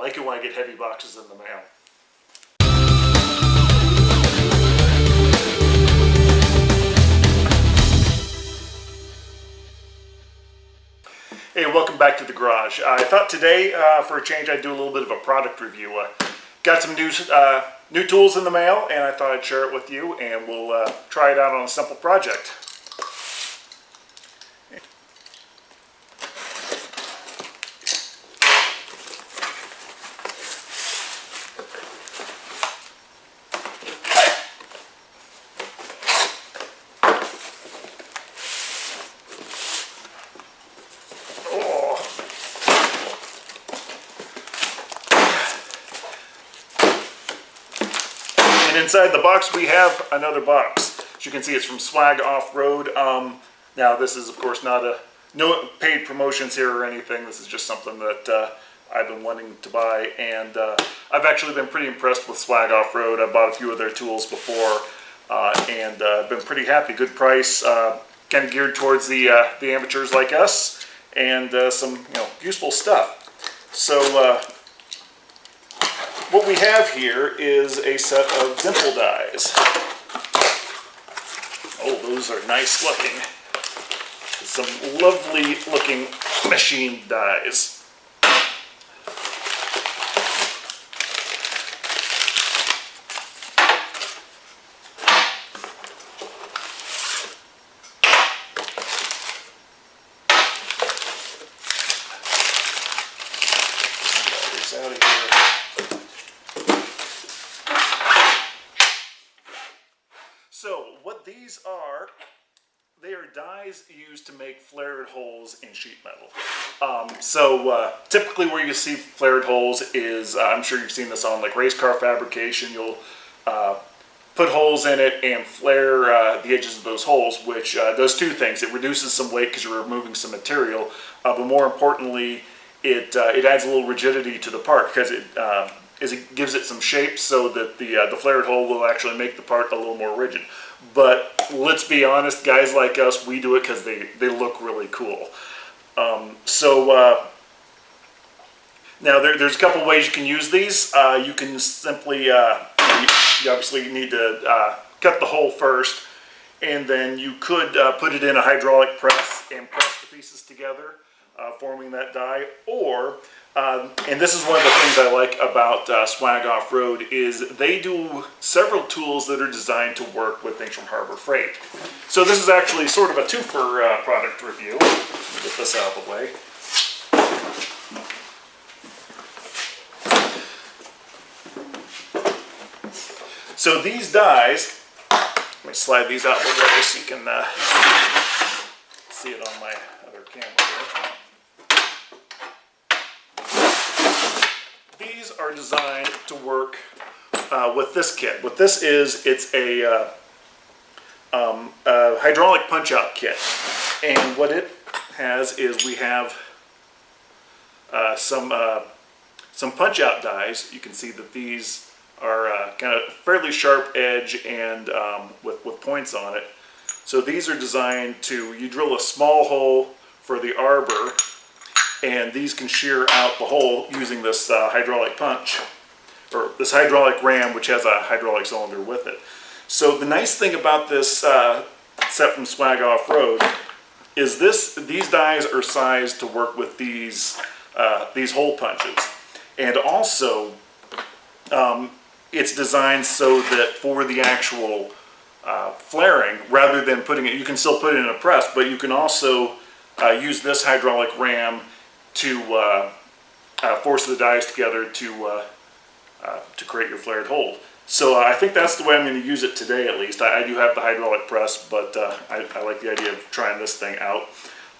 like it when I get heavy boxes in the mail. Hey, welcome back to the garage. I thought today, for a change, I'd do a little bit of a product review. Got some new tools in the mail, and I thought I'd share it with you, and we'll try it out on a simple project. And inside the box we have another box. As you can see, it's from SWAG Offroad. Now this is of course no paid promotions here or anything. This is just something that I've been wanting to buy, and I've actually been pretty impressed with SWAG Offroad. I bought a few of their tools before, and been pretty happy. Good price, kind of geared towards the amateurs like us, and some useful stuff. So what we have here is a set of dimple dies. Oh, those are nice looking. Some lovely looking machined dies. Get these out of here. So what these are, they are dies used to make flared holes in sheet metal. Typically where you see flared holes is, I'm sure you've seen this on like race car fabrication. You'll put holes in it and flare the edges of those holes, which does two things. It reduces some weight because you're removing some material, but more importantly, it adds a little rigidity to the part because it gives it some shape so that the flared hole will actually make the part a little more rigid. But let's be honest, guys like us, we do it because they look really cool. Now there's a couple ways you can use these. You can simply, you obviously need to cut the hole first, and then you could put it in a hydraulic press and press the pieces together, forming that die. Or and this is one of the things I like about SWAG Offroad is they do several tools that are designed to work with things from Harbor Freight. So this is actually sort of a twofer product review. Let me get this out of the way. So these dies, let me slide these out a little bit so you can see it on my other camera here. These are designed to work with this kit. What this is, it's a hydraulic punch-out kit, and what it has is we have some punch-out dies. You can see that these are kind of fairly sharp edge and with points on it. So these are designed to, you drill a small hole for the arbor, and these can shear out the hole using this hydraulic punch, or this hydraulic ram, which has a hydraulic cylinder with it. So the nice thing about this set from SWAG Offroad is these dies are sized to work with these hole punches, and also it's designed so that for the actual flaring, rather than putting it, you can still put it in a press, but you can also use this hydraulic ram to force the dies together to create your flared hole. So I think that's the way I'm going to use it today, at least. I do have the hydraulic press, but I like the idea of trying this thing out.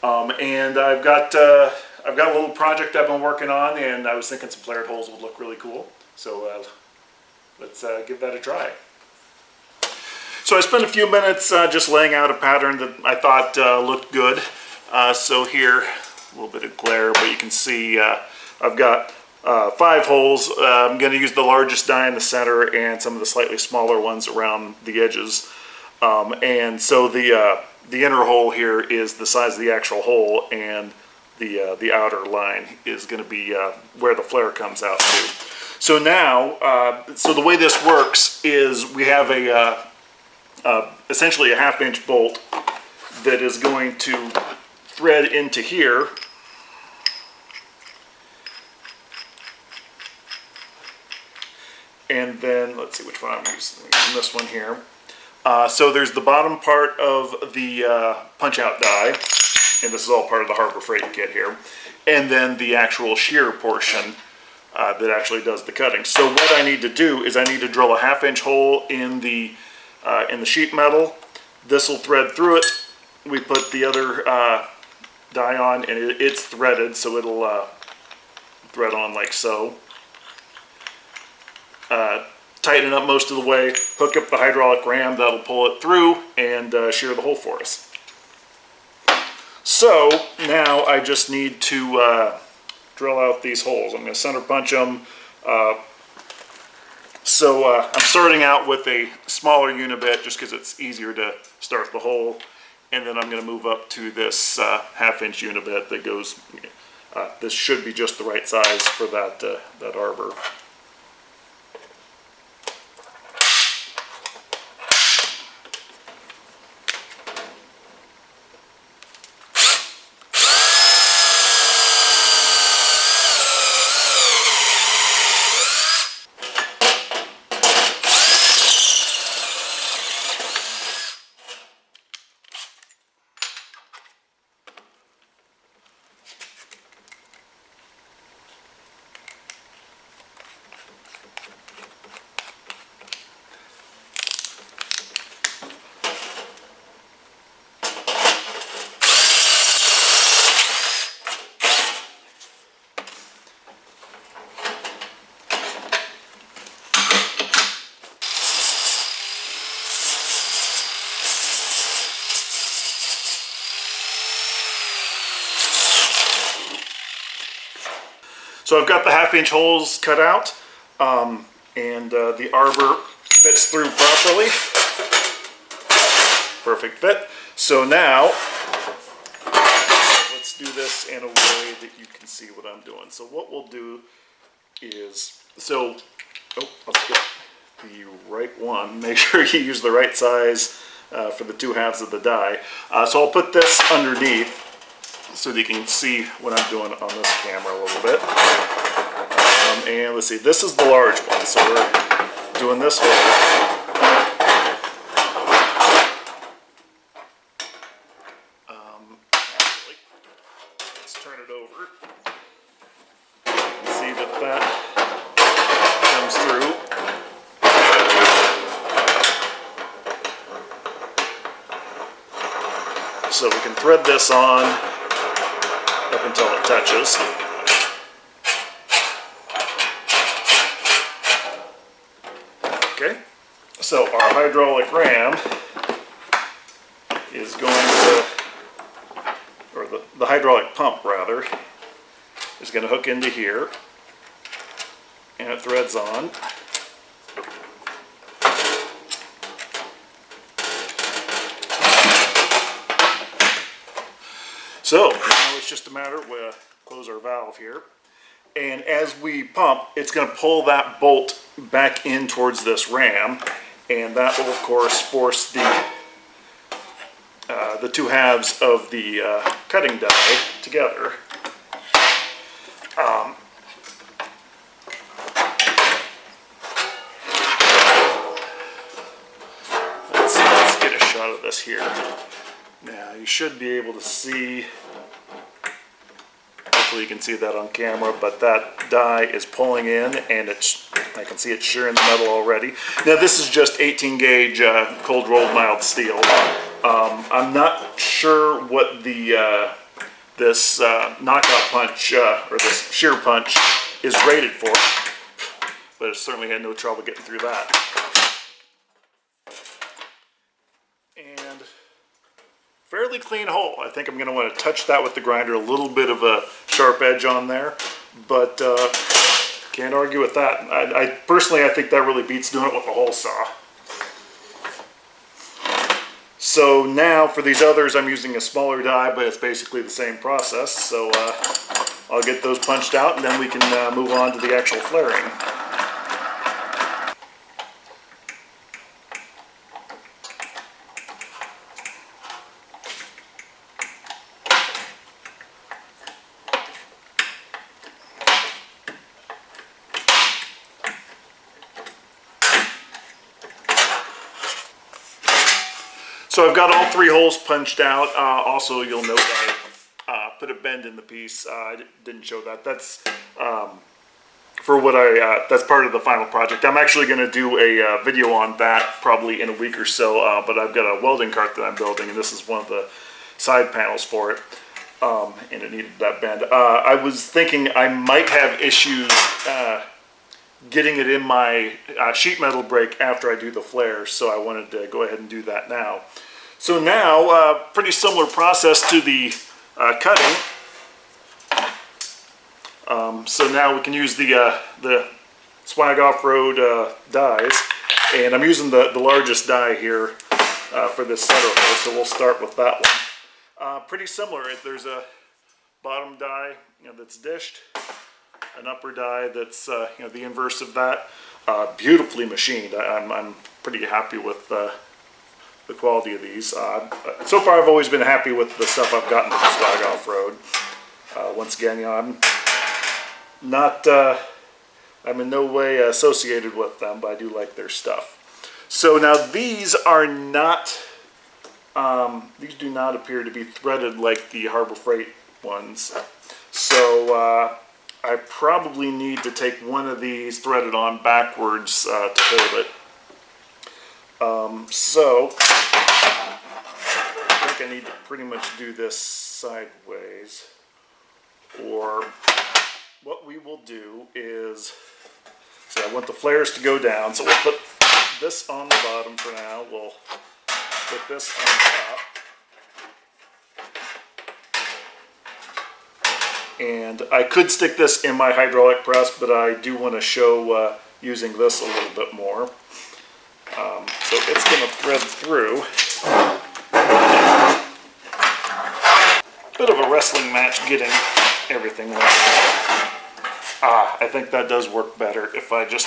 And I've got a little project I've been working on, and I was thinking some flared holes would look really cool. So let's give that a try. So I spent a few minutes just laying out a pattern that I thought looked good. So here, a little bit of glare, but you can see I've got 5 holes. I'm going to use the largest die in the center and some of the slightly smaller ones around the edges. And so the inner hole here is the size of the actual hole, and the outer line is going to be where the flare comes out to. So now, so the way this works is we have essentially a 1/2-inch bolt that is going to thread into here. And then, let's see which one I'm using. I'm using this one here. So there's the bottom part of the punch-out die, and this is all part of the Harbor Freight kit here. And then the actual shear portion that actually does the cutting. So what I need to do is I need to drill a 1/2-inch hole in the sheet metal. This will thread through it. We put the other die on, and it's threaded, so it'll thread on like so. Tighten it up most of the way, hook up the hydraulic ram, that'll pull it through and shear the hole for us. So now I just need to drill out these holes. I'm going to center punch them. I'm starting out with a smaller unibit just because it's easier to start the hole, and then I'm going to move up to this 1/2-inch unibit that goes, this should be just the right size for that arbor. So I've got the 1/2-inch holes cut out, and the arbor fits through properly. Perfect fit. So now, let's do this in a way that you can see what I'm doing. So what we'll do is, let's get the right one. Make sure you use the right size for the 2 halves of the die. So I'll put this underneath, so that you can see what I'm doing on this camera a little bit. And let's see, this is the large one, so we're doing this hole. Actually, let's turn it over. See that comes through. So we can thread this on up until it touches. Okay, so our hydraulic ram is going to, or the hydraulic pump rather, is going to hook into here, and it threads on. So now it's just a matter of close our valve here, and as we pump, it's going to pull that bolt back in towards this ram, and that will of course force the 2 halves of the cutting die together. Let's get a shot of this here. Now you should be able to see, hopefully you can see that on camera, but that die is pulling in, and I can see it shearing the metal already. Now this is just 18 gauge cold rolled mild steel. I'm not sure what this knockout punch or this shear punch is rated for, but it certainly had no trouble getting through that. And fairly clean hole. I think I'm going to want to touch that with the grinder, a little bit of a sharp edge on there, but can't argue with that. I personally think that really beats doing it with a hole saw. So now for these others, I'm using a smaller die, but it's basically the same process. So I'll get those punched out, and then we can move on to the actual flaring. So I've got all 3 holes punched out. Also, you'll note I put a bend in the piece. I didn't show that. That's for what that's part of the final project. I'm actually going to do a video on that probably in a week or so, but I've got a welding cart that I'm building, and this is one of the side panels for it, and it needed that bend. I was thinking I might have issues getting it in my sheet metal brake after I do the flare, so I wanted to go ahead and do that now. So now, pretty similar process to the cutting. So now we can use the SWAG Offroad dies, and I'm using the largest die here for this setter hole, so we'll start with that one. Pretty similar. There's a bottom die, that's dished, an upper die that's the inverse of that. Beautifully machined. I'm pretty happy with the quality of these. So far I've always been happy with the stuff I've gotten from SWAG Offroad. Once again, I'm in no way associated with them, but I do like their stuff. So now these are not, these do not appear to be threaded like the Harbor Freight ones. So I probably need to take one of these threaded on backwards to hold it. So I think I need to pretty much do this sideways, or what we will do is, so I want the flares to go down, so we'll put this on the bottom for now. We'll put this on top. And I could stick this in my hydraulic press, but I do want to show using this a little bit more. So it's going to thread through. Bit of a wrestling match getting everything right. I think that does work better if I just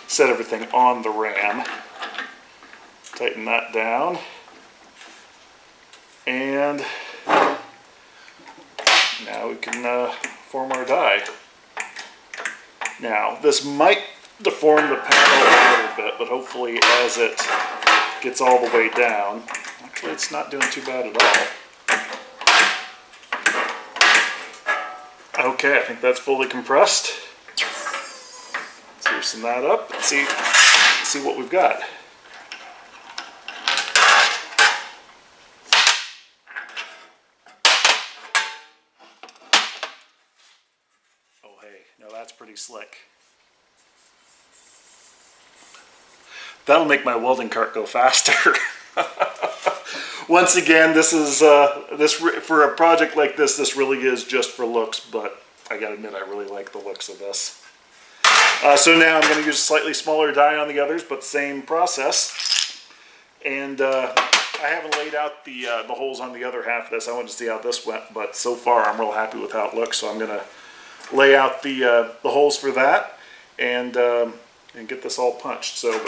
set everything on the ram. Tighten that down. And now we can form our die. Now, this might deform the panel a little bit, but hopefully as it gets all the way down, actually it's not doing too bad at all. Okay, I think that's fully compressed. Let's loosen that up and see what we've got. Oh hey, now that's pretty slick. That'll make my welding cart go faster. Once again, this is for a project like this. This really is just for looks, but I gotta admit I really like the looks of this. So now I'm going to use a slightly smaller die on the others, but same process. And I haven't laid out the holes on the other half of this. I wanted to see how this went, but so far I'm real happy with how it looks. So I'm going to lay out the holes for that and get this all punched. So.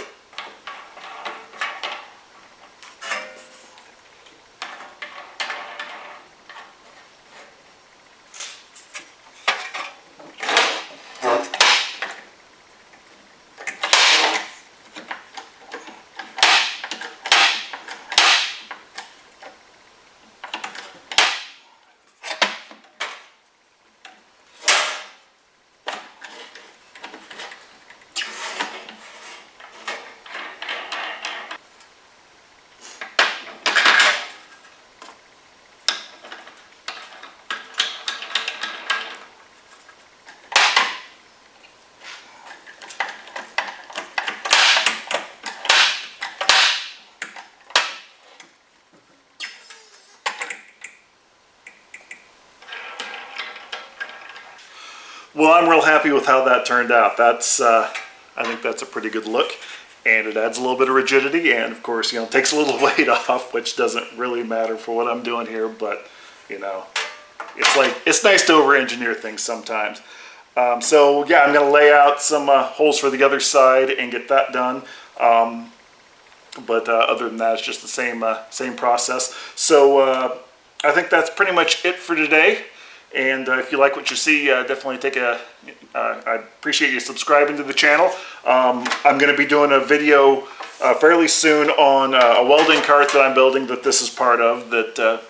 Well, I'm real happy with how that turned out. That's, I think that's a pretty good look. and it adds a little bit of rigidity, and of course, you know, takes a little weight off, which doesn't really matter for what I'm doing here, but you know, it's nice to over-engineer things sometimes. So yeah, I'm going to lay out some holes for the other side and get that done. But other than that, it's just the same process. So I think that's pretty much it for today. And if you like what you see, definitely I appreciate you subscribing to the channel. I'm going to be doing a video fairly soon on a welding cart that I'm building that this is part of that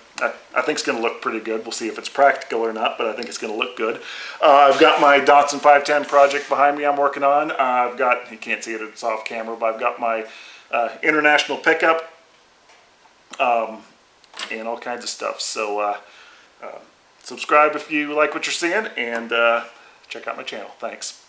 I think is going to look pretty good. We'll see if it's practical or not, but I think it's going to look good. I've got my Datsun 510 project behind me I'm working on. I've got, you can't see it, it's off camera, but I've got my international pickup and all kinds of stuff. So subscribe if you like what you're seeing, and check out my channel. Thanks.